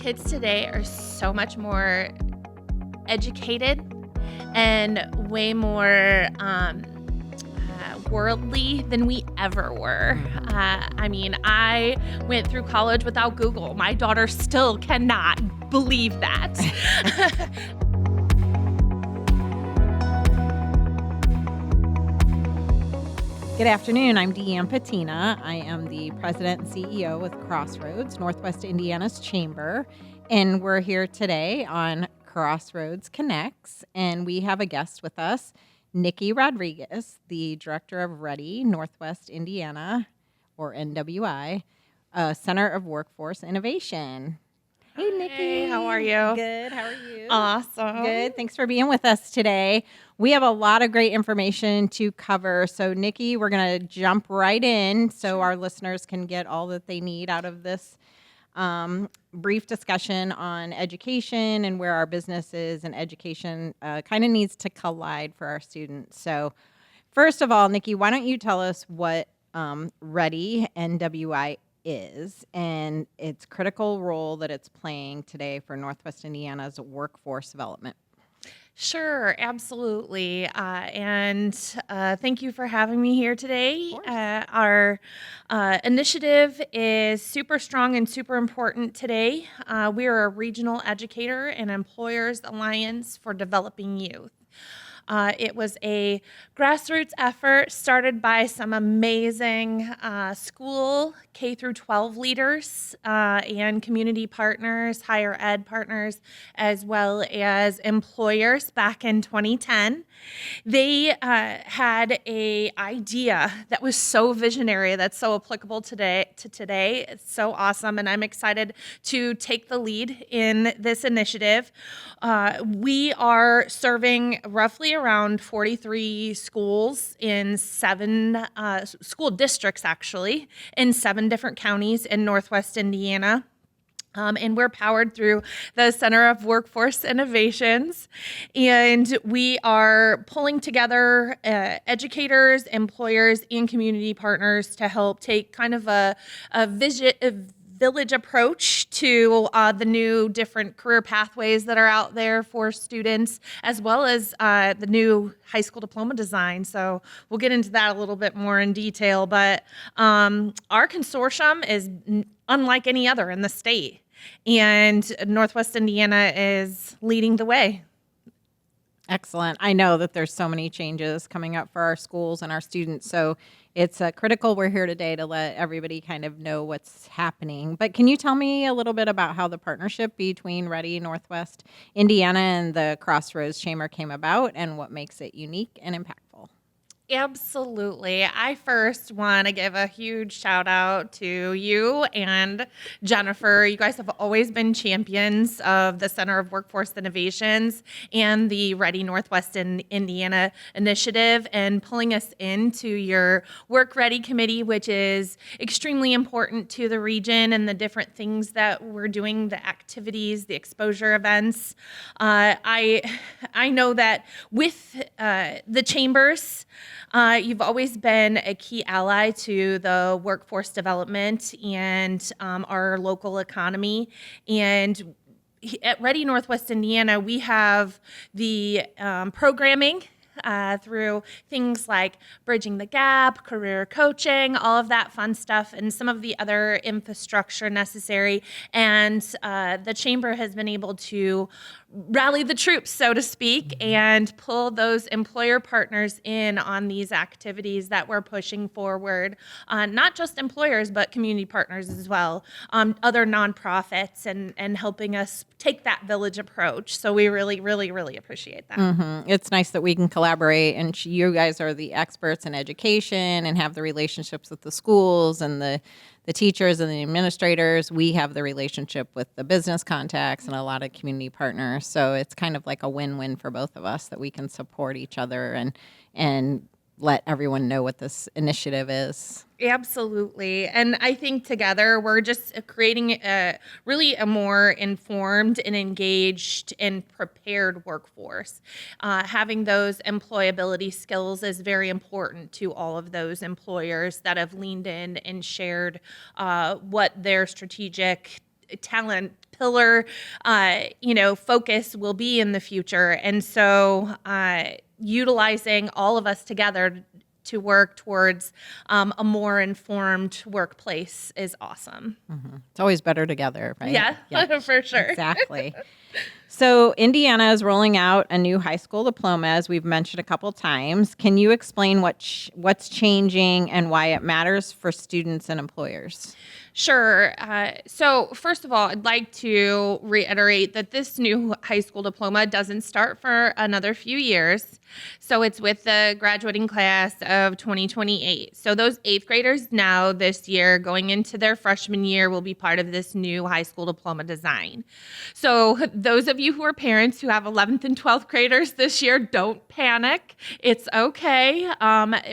kids today are so much more educated and way more worldly than we ever were. I went through college without Google. My daughter still cannot believe that. Good afternoon. I'm Deanna Patena. I am the president and CEO with Crossroads, Northwest Indiana's Chamber, and we're here today on Crossroads Connects, and we have a guest with us, Nicky Rodriguez, the director of READY Northwest Indiana, or NWI, Center of Workforce Innovation. Hey, Nicky. Hey, how are you? Good. How are you? Awesome. Good. Thanks for being with us today. We have a lot of great information to cover. So, Nicky, we're going to jump right in so our listeners can get all that they need out of this brief discussion on education and where our businesses and education kind of needs to collide for our students. So, first of all, Nicky, why don't you tell us what READY NWI is and its critical role that it's playing today for Northwest Indiana's workforce development? Sure, absolutely. And thank you for having me here today. Our initiative is super strong and super important today. We are a regional educator and employers alliance for developing youth. It was a grassroots effort started by some amazing school K through 12 leaders and community partners, higher ed partners, as well as employers back in 2010. They had an idea that was so visionary, that's so applicable today. It's so awesome, and I'm excited to take the lead in this initiative. We are serving roughly around 43 schools in 7 school districts, actually, in 7 different counties in Northwest Indiana. And we're powered through the Center of Workforce Innovations. And we are pulling together educators, employers, and community partners to help take kind of a village approach to the new different career pathways that are out there for students, as well as the new high school diploma design. So we'll get into that a little bit more in detail. But our consortium is unlike any other in the state, and Northwest Indiana is leading the way. Excellent. I know that there's so many changes coming up for our schools and our students, so it's critical we're here today to let everybody kind of know what's happening. But can you tell me a little bit about how the partnership between READY Northwest Indiana and the Crossroads Chamber came about and what makes it unique and impactful? Absolutely. I first want to give a huge shout out to you and Jennifer. You guys have always been champions of the Center of Workforce Innovations and the READY Northwest Indiana initiative and pulling us into your Work Ready Committee, which is extremely important to the region and the different things that we're doing, the activities, the exposure events. I know that with the chambers, you've always been a key ally to the workforce development and our local economy. And at READY Northwest Indiana, we have the programming through things like Bridging the Gap, career coaching, all of that fun stuff, and some of the other infrastructure necessary. And the Chamber has been able to rally the troops, so to speak, and pull those employer partners in on these activities that we're pushing forward. Not just employers, but community partners as well, other nonprofits, and helping us take that village approach. So we really, really, really appreciate that. Mm-hmm. It's nice that we can collaborate, and you guys are the experts in education and have the relationships with the schools and the teachers and the administrators. We have the relationship with the business contacts and a lot of community partners. So it's kind of like a win-win for both of us that we can support each other and let everyone know what this initiative is. Absolutely. And I think together we're just creating really a more informed and engaged and prepared workforce. Having those employability skills is very important to all of those employers that have leaned in and shared what their strategic talent pillar, focus will be in the future. And so utilizing all of us together to work towards a more informed workplace is awesome. It's always better together, right? Yeah, for sure. Exactly. So Indiana is rolling out a new high school diploma, as we've mentioned a couple times. Can you explain what's changing and why it matters for students and employers? Sure. So first of all, I'd like to reiterate that this new high school diploma doesn't start for another few years. So it's with the graduating class of 2028. So those 8th graders now this year going into their freshman year will be part of this new high school diploma design. So those of you who are parents who have 11th and 12th graders this year, don't panic. It's okay.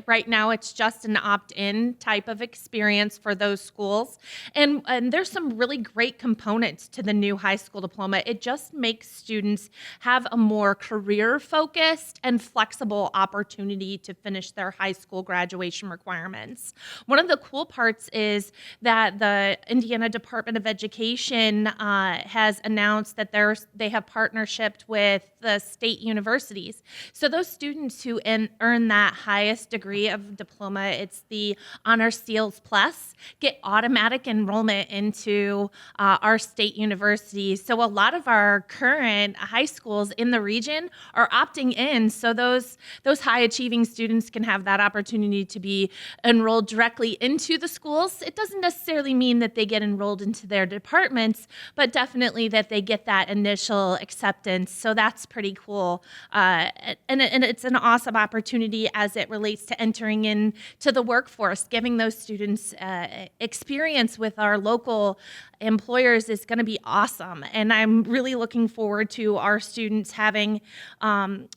Right now, it's just an opt-in type of experience for those schools. And there's some really great components to the new high school diploma. It just makes students have a more career-focused and flexible opportunity to finish their high school graduation requirements. One of the cool parts is that the Indiana Department of Education has announced that they have partnerships with the state universities. So those students who earn that highest degree of diploma, it's the Honor Seals Plus, get automatic enrollment into our state universities. So a lot of our current high schools in the region are opting in, so those high achieving students can have that opportunity to be enrolled directly into the schools. It doesn't necessarily mean that they get enrolled into their departments, but definitely that they get that initial acceptance. So that's pretty cool. And it's an awesome opportunity as it relates to entering into the workforce. Giving those students experience with our local employers is going to be awesome. And I'm really looking forward to our students having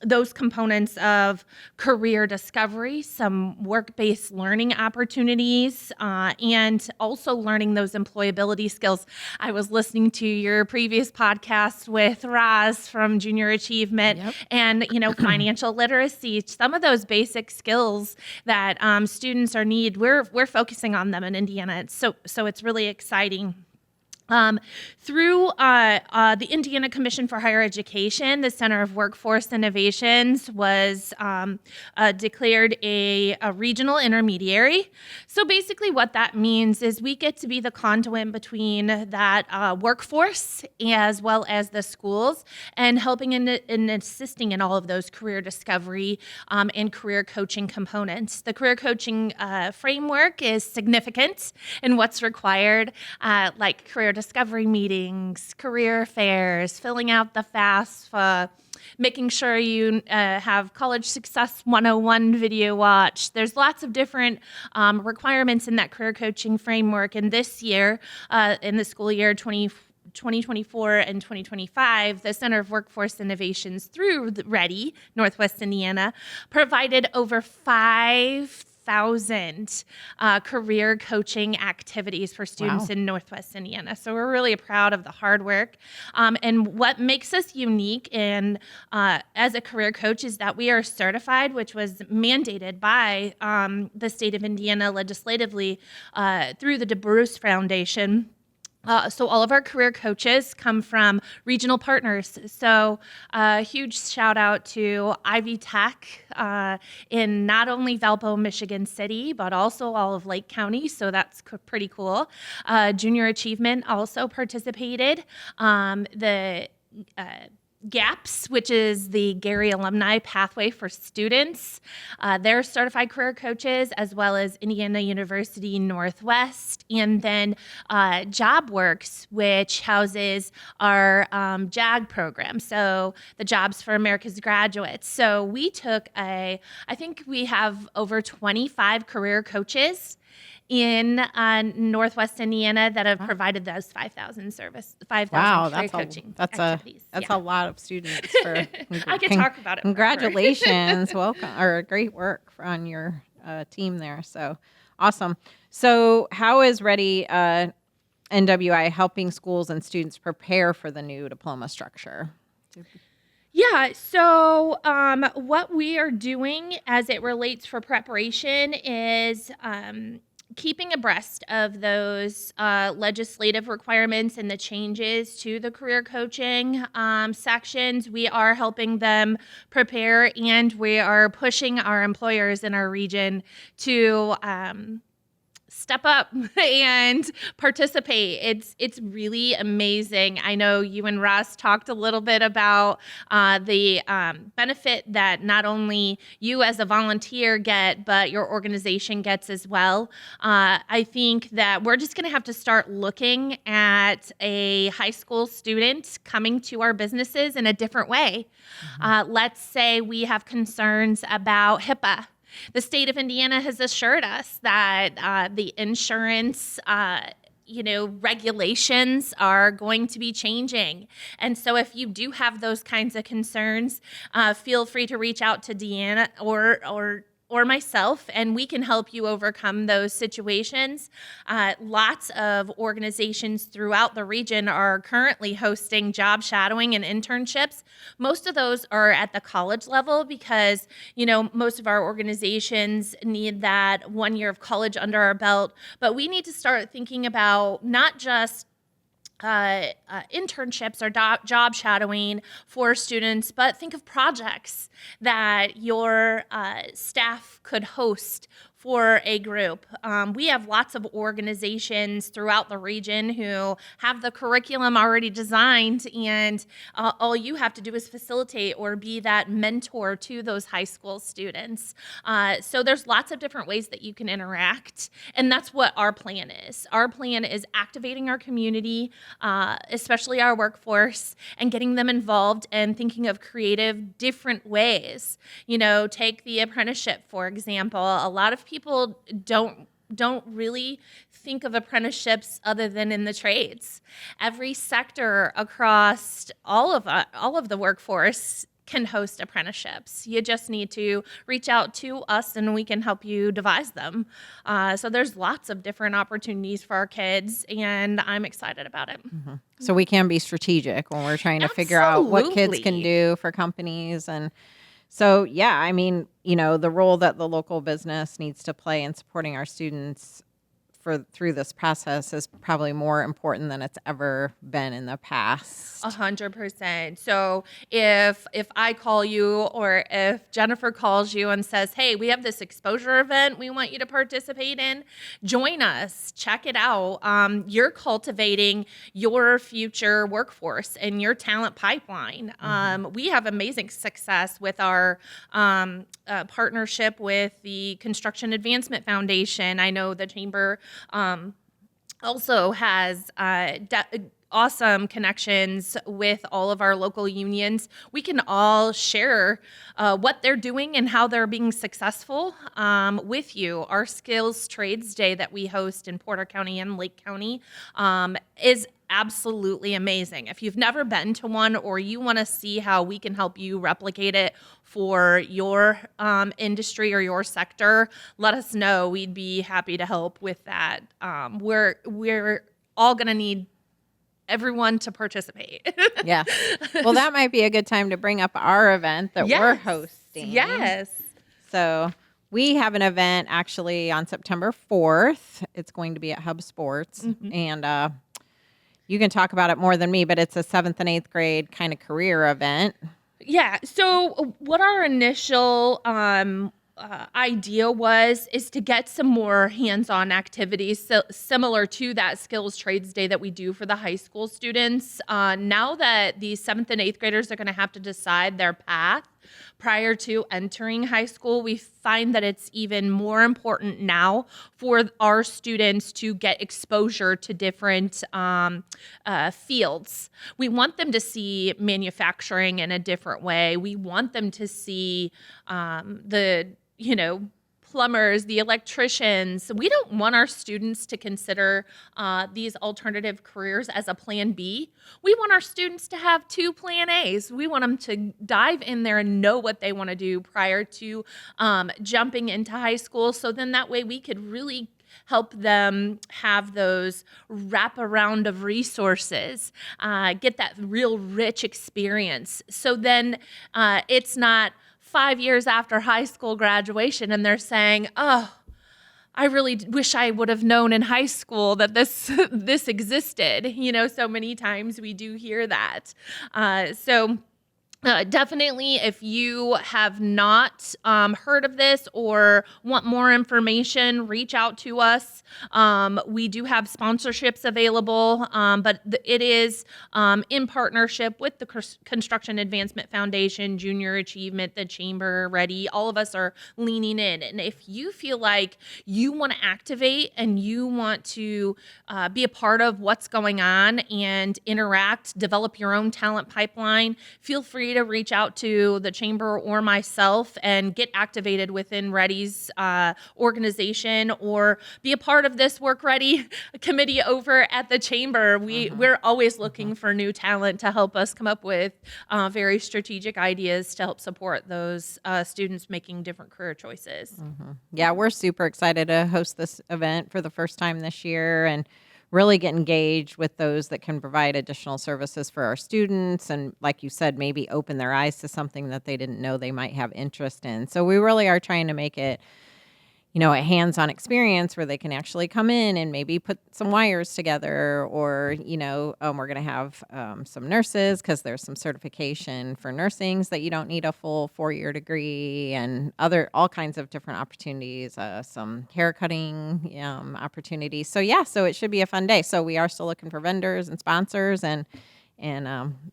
those components of career discovery, some work-based learning opportunities, and also learning those employability skills. I was listening to your previous podcast with Roz from Junior Achievement. Yep. And, financial literacy, some of those basic skills that students we're focusing on them in Indiana. So it's really exciting. Through the Indiana Commission for Higher Education, the Center of Workforce Innovations was declared a regional intermediary. So basically what that means is we get to be the conduit between that workforce as well as the schools, and helping and assisting in all of those career discovery and career coaching components. The career coaching framework is significant in what's required, like career discovery meetings, career fairs, filling out the FAFSA, making sure you have College Success 101 video watch. There's lots of different requirements in that career coaching framework. And this year, in the school year 2024 and 2025, the Center of Workforce Innovations through READY, Northwest Indiana, provided over 5,000 career coaching activities for students in Northwest Indiana. So we're really proud of the hard work. And what makes us unique as a career coach is that we are certified, which was mandated by the state of Indiana legislatively through the DeBruce Foundation. So all of our career coaches come from regional partners. So a huge shout out to Ivy Tech in not only Valpo, Michigan City, but also all of Lake County. So that's pretty cool. Junior Achievement also participated. The GAPS, which is the Gary Alumni Pathway for Students. They're certified career coaches, as well as Indiana University Northwest. And then JobWorks, which houses our JAG program, so the Jobs for America's Graduates. So we took I think we have over 25 career coaches in Northwest Indiana that have provided those 5,000 career coaching activities. That's a lot of students. I could talk about it. Congratulations, welcome, or great work on your team there. So awesome. So how is READY NWI helping schools and students prepare for the new diploma structure? Yeah, so what we are doing as it relates for preparation is keeping abreast of those legislative requirements and the changes to the career coaching sections. We are helping them prepare, and we are pushing our employers in our region to step up and participate. It's really amazing. I know you and Russ talked a little bit about the benefit that not only you as a volunteer get, but your organization gets as well. I think that we're just going to have to start looking at a high school student coming to our businesses in a different way. Let's say we have concerns about HIPAA. The state of Indiana has assured us that the insurance regulations are going to be changing. And so if you do have those kinds of concerns, feel free to reach out to Deanna or myself, and we can help you overcome those situations. Lots of organizations throughout the region are currently hosting job shadowing and internships. Most of those are at the college level because, most of our organizations need that 1 year of college under our belt. But we need to start thinking about not just internships or job shadowing for students, but think of projects that your staff could host for a group. We have lots of organizations throughout the region who have the curriculum already designed, and all you have to do is facilitate or be that mentor to those high school students. So there's lots of different ways that you can interact, and that's what our plan is. Our plan is activating our community, especially our workforce, and getting them involved and thinking of creative, different ways. Take the apprenticeship, for example. A lot of people don't really think of apprenticeships other than in the trades. Every sector across all of the workforce can host apprenticeships. You just need to reach out to us and we can help you devise them. So there's lots of different opportunities for our kids, and I'm excited about it. Mm-hmm. So we can be strategic when we're trying to figure out what kids can do for companies. And so, the role that the local business needs to play in supporting our students through this process is probably more important than it's ever been in the past. 100%. So if I call you, or if Jennifer calls you and says, hey, we have this exposure event we want you to participate in, join us, check it out. You're cultivating your future workforce and your talent pipeline. We have amazing success with our partnership with the Construction Advancement Foundation. I know the Chamber also has awesome connections with all of our local unions. We can all share what they're doing and how they're being successful with you. Our Skills Trades Day that we host in Porter County and Lake County is absolutely amazing. If you've never been to one, or you want to see how we can help you replicate it for your industry or your sector, let us know. We'd be happy to help with that. We're all going to need everyone to participate. Yeah. Well, that might be a good time to bring up our event that we're hosting. Yes. So we have an event actually on September 4th. It's going to be at Hub Sports. Mm-hmm. And you can talk about it more than me, but it's a 7th and 8th grade kind of career event. Yeah. So what our initial idea is to get some more hands-on activities similar to that Skills Trades Day that we do for the high school students. Now that the 7th and 8th graders are going to have to decide their path prior to entering high school, we find that it's even more important now for our students to get exposure to different fields. We want them to see manufacturing in a different way. We want them to see plumbers, the electricians. We don't want our students to consider these alternative careers as a plan B. We want our students to have 2 plan A's. We want them to dive in there and know what they want to do prior to jumping into high school. So then that way we could really help them have those wraparound of resources, get that real rich experience. So then it's not 5 years after high school graduation and they're saying, oh, I really wish I would have known in high school that this existed. So many times we do hear that. Definitely, if you have not heard of this or want more information, reach out to us. We do have sponsorships available, but it is in partnership with the Construction Advancement Foundation, Junior Achievement, the Chamber, READY. All of us are leaning in. And if you feel like you want to activate and you want to be a part of what's going on and interact, develop your own talent pipeline, feel free to reach out to the Chamber or myself and get activated within READY's organization, or be a part of this Work Ready committee over at the Chamber. We're always looking for new talent to help us come up with very strategic ideas to help support those students making different career choices. Yeah, we're super excited to host this event for the first time this year and really get engaged with those that can provide additional services for our students. And like you said, maybe open their eyes to something that they didn't know they might have interest in. So we really are trying to make it, a hands-on experience where they can actually come in and maybe put some wires together, or, we're going to have some nurses, because there's some certification for nursing that you don't need a full 4-year degree, and all kinds of different opportunities, some hair cutting opportunities. So it should be a fun day. So we are still looking for vendors and sponsors, and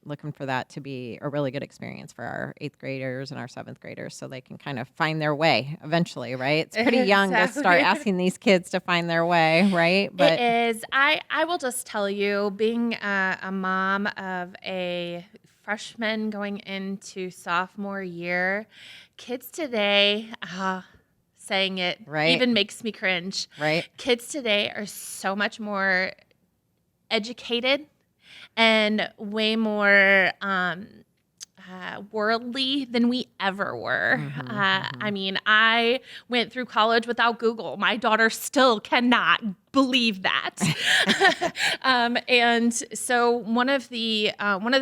looking for that to be a really good experience for our 8th graders and our 7th graders, so they can kind of find their way eventually, right? It's pretty young to start asking these kids to find their way, right? But it is. I will just tell you, being a mom of a freshman going into sophomore year, kids today, saying it even makes me cringe. Right. Kids today are so much more educated and way more worldly than we ever were. I mean, I went through college without Google. My daughter still cannot believe that. And so one of the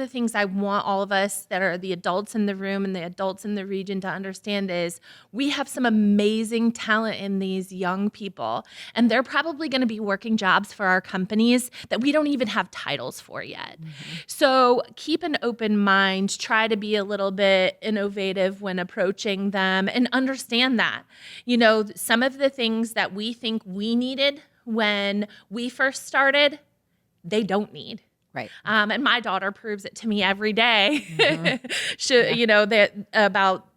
things I want all of us that are the adults in the room and the adults in the region to understand is we have some amazing talent in these young people, and they're probably going to be working jobs for our companies that we don't even have titles for yet. So keep an open mind, try to be a little bit innovative when approaching them, and understand that, some of the things that we think we needed when we first started, they don't need. Right. And my daughter proves it to me every day. That about,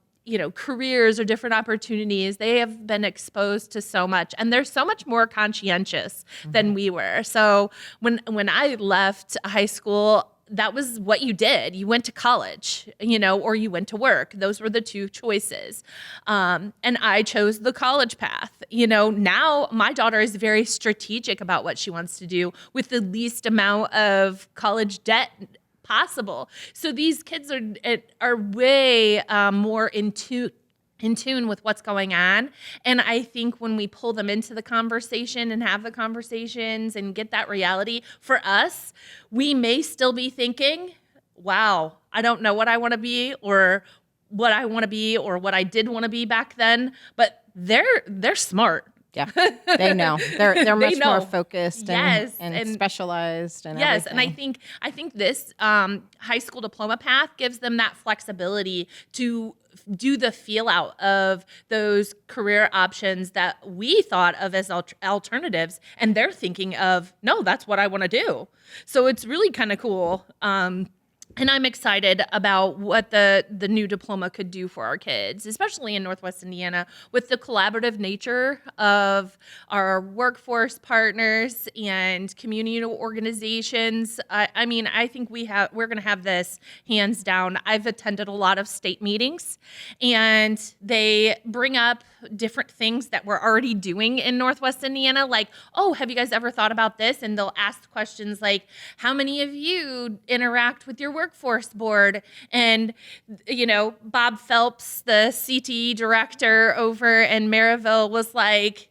careers or different opportunities. They have been exposed to so much, and they're so much more conscientious than we were. So when I left high school, that was what you did. You went to college, or you went to work. Those were the two choices. And I chose the college path. Now my daughter is very strategic about what she wants to do with the least amount of college debt possible. So these kids are way more in tune with what's going on. And I think when we pull them into the conversation and have the conversations and get that reality, for us, we may still be thinking, wow, I don't know what I want to be, or what I want to be, or what I did want to be back then, but they're smart. Yeah, they know. They're much more focused and specialized and yes, everything. and I think this high school diploma path gives them that flexibility to do the feel out of those career options that we thought of as alternatives, and they're thinking of, no, that's what I want to do. So it's really kind of cool. And I'm excited about what the new diploma could do for our kids, especially in Northwest Indiana, with the collaborative nature of our workforce partners and community organizations. I think we're going to have this hands down. I've attended a lot of state meetings, and they bring up different things that we're already doing in Northwest Indiana, like, oh, have you guys ever thought about this? And they'll ask questions like, how many of you interact with your workforce board? And, Bob Phelps, the CTE director over in Maryville, was like,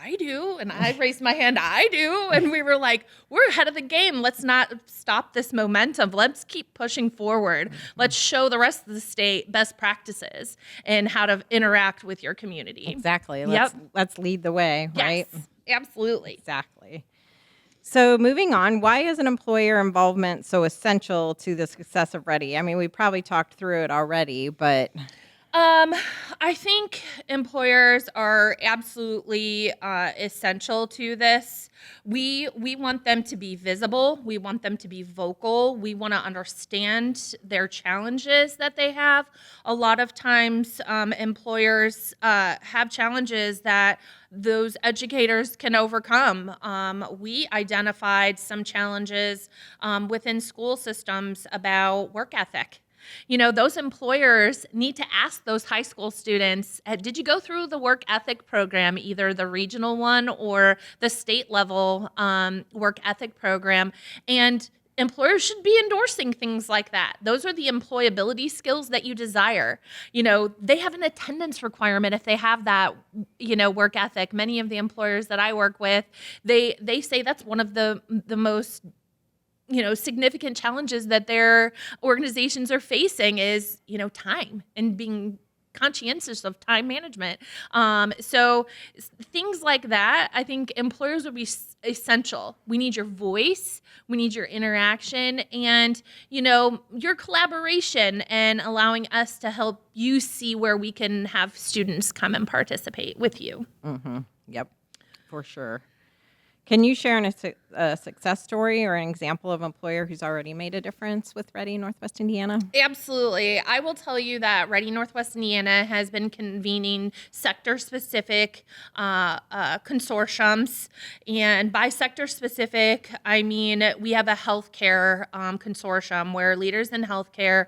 I do. And I raised my hand, I do. And we were like, we're ahead of the game. Let's not stop this momentum. Let's keep pushing forward. Let's show the rest of the state best practices and how to interact with your community. Exactly. Yep. Let's lead the way, right? Yes, absolutely. Exactly. So moving on, why is an employer involvement so essential to the success of READY? I mean, we probably talked through it already, but I think employers are absolutely essential to this. We want them to be visible. We want them to be vocal. We want to understand their challenges that they have. A lot of times, employers have challenges that those educators can overcome. We identified some challenges within school systems about work ethic. You know, those employers need to ask those high school students, did you go through the work ethic program, either the regional one or the state level work ethic program? And employers should be endorsing things like that. Those are the employability skills that you desire. You know, they have an attendance requirement if they have that, you know, work ethic. Many of the employers that I work with, they say that's one of the most, you know, significant challenges that their organizations are facing is, you know, time and being conscientious of time management. So things like that, I think employers would be essential. We need your voice, we need your interaction, and, you know, your collaboration and allowing us to help you see where we can have students come and participate with you. Mm-hmm. Yep, for sure. Can you share a success story or an example of an employer who's already made a difference with READY Northwest Indiana? Absolutely. I will tell you that READY Northwest Indiana has been convening sector-specific consortiums. And by sector-specific, I mean we have a healthcare consortium where leaders in healthcare,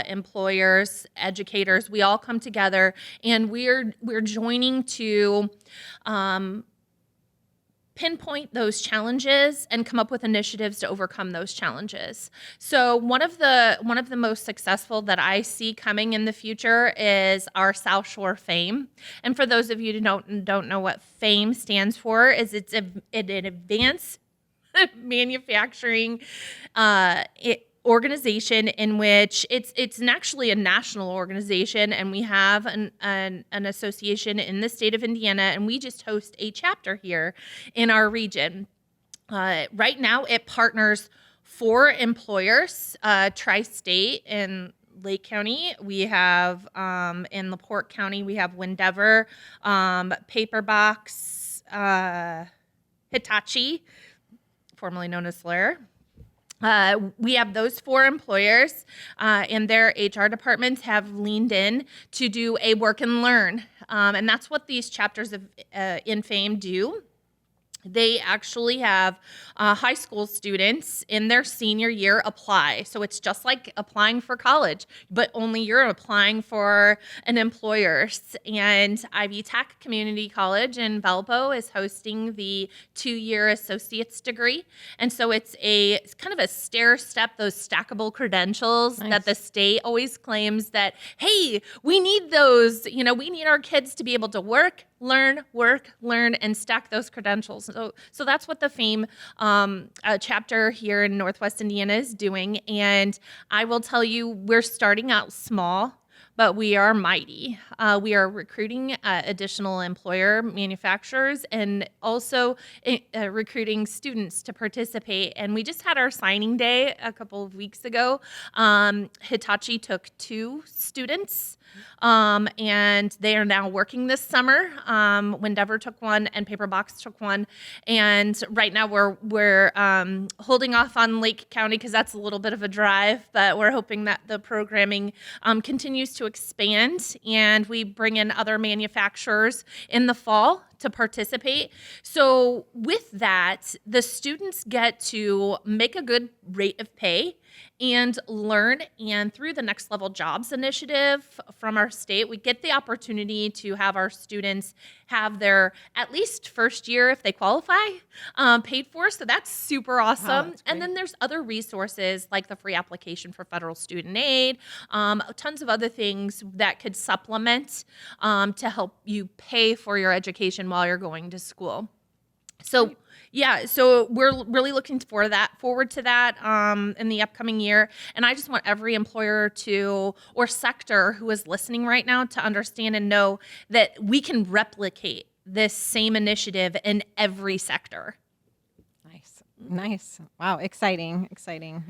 employers, educators, we all come together, and we're joining to pinpoint those challenges and come up with initiatives to overcome those challenges. So one of the most successful that I see coming in the future is our South Shore FAME. And for those of you who don't know what FAME stands for, is it's an advanced manufacturing organization in which it's actually a national organization, and we have an association in the state of Indiana, and we just host a chapter here in our region. Right now, it partners 4 employers, tri-state in Lake County. We have in LaPorte County, we have Wendover, Paperbox, Hitachi, formerly known as Slayer. We have those 4 employers, and their HR departments have leaned in to do a work and learn. And that's what these chapters of in FAME do. They actually have high school students in their senior year apply. So it's just like applying for college, but only you're applying for an employer's. And Ivy Tech Community College in Valpo is hosting the 2-year associate's degree. And so it's kind of a stair step, those stackable credentials that the state always claims that, hey, we need those, you know, we need our kids to be able to work, learn, and stack those credentials. So that's what the FAME chapter here in Northwest Indiana is doing. And I will tell you, we're starting out small, but we are mighty. We are recruiting additional employer manufacturers and also recruiting students to participate. And we just had our signing day a couple of weeks ago. Hitachi took 2 students. And they are now working this summer. Wendover took 1 and Paperbox took 1. And right now we're holding off on Lake County because that's a little bit of a drive, but we're hoping that the programming continues to expand and we bring in other manufacturers in the fall to participate. So with that, the students get to make a good rate of pay and learn. And through the Next Level Jobs initiative from our state, we get the opportunity to have our students have their at least first year, if they qualify, paid for. So that's super awesome. Wow, that's and great. then there's other resources like the free application for federal student aid, tons of other things that could supplement to help you pay for your education while you're going to school. So yeah, so we're really looking forward to that in the upcoming year. And I just want every employer or sector who is listening right now to understand and know that we can replicate this same initiative in every sector. Nice. Wow, exciting.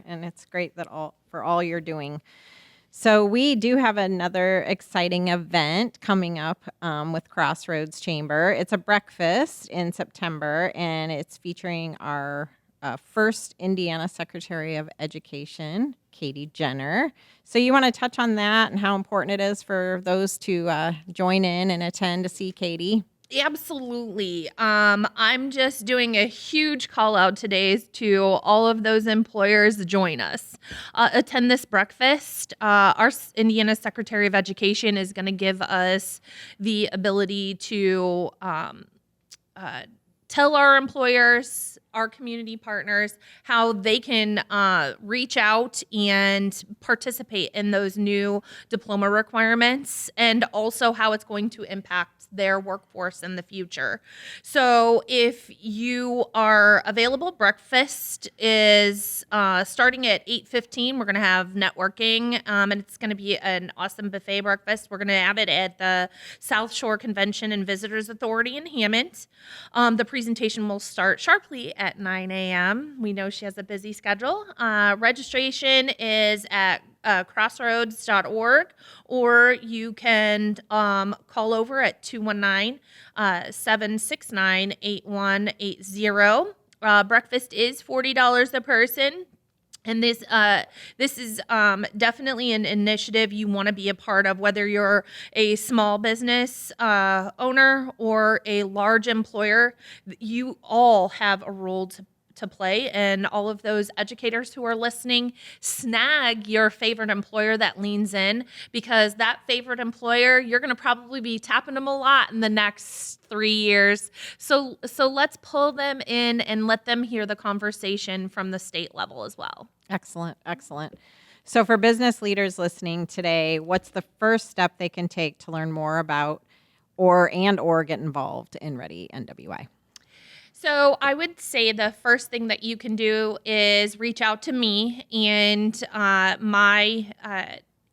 And it's great that for all you're doing. So we do have another exciting event coming up with Crossroads Chamber. It's a breakfast in September, and it's featuring our first Indiana Secretary of Education, Katie Jenner. So you want to touch on that and how important it is for those to join in and attend to see Katie? Absolutely. I'm just doing a huge call out today to all of those employers. Join us. Attend this breakfast. Our Indiana Secretary of Education is going to give us the ability to tell our employers, our community partners, how they can reach out and participate in those new diploma requirements, and also how it's going to impact their workforce in the future. So if you are available, breakfast is starting at 8:15. We're going to have networking, and it's going to be an awesome buffet breakfast. We're going to have it at the South Shore Convention and Visitors Authority in Hammond. The presentation will start sharply at 9 a.m. We know she has a busy schedule. Registration is at crossroads.org, or you can call over at 219-769-8180. Breakfast is $40 a person. And this is definitely an initiative you want to be a part of, whether you're a small business owner or a large employer. You all have a role to play, and all of those educators who are listening, snag your favorite employer that leans in, because that favorite employer, you're going to probably be tapping them a lot in the next 3 years. So let's pull them in and let them hear the conversation from the state level as well. Excellent. So for business leaders listening today, what's the first step they can take to learn more about or get involved in READY NWI? So I would say the first thing that you can do is reach out to me, and my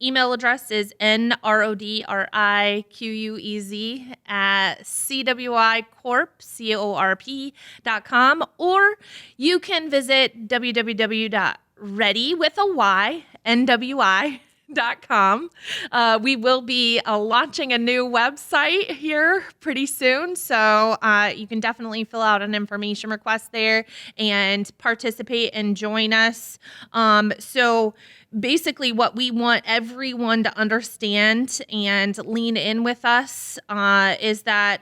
email address is NRODRIQUEZ at CWIcorp.com, or you can visit www.readynwi.com. We will be launching a new website here pretty soon, so you can definitely fill out an information request there and participate and join us. So basically what we want everyone to understand and lean in with us is that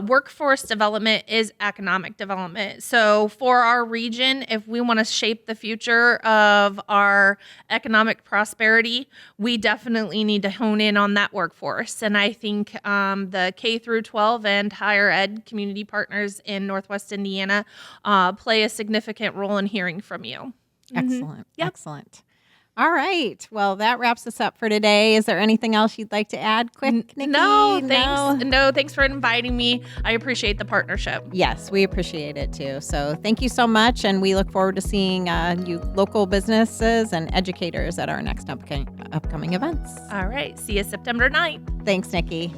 workforce development is economic development. So for our region, if we want to shape the future of our economic prosperity, we definitely need to hone in on that workforce. And I think the K through 12 and higher ed community partners in Northwest Indiana play a significant role in hearing from you. Excellent. Yep. Excellent. All right. Well, that wraps us up for today. Is there anything else you'd like to add quick, Nikki? No, thanks. No, thanks for inviting me. I appreciate the partnership. Yes, we appreciate it too. So thank you so much. And we look forward to seeing you local businesses and educators at our next upcoming events. All right. See you September 9th. Thanks, Nikki.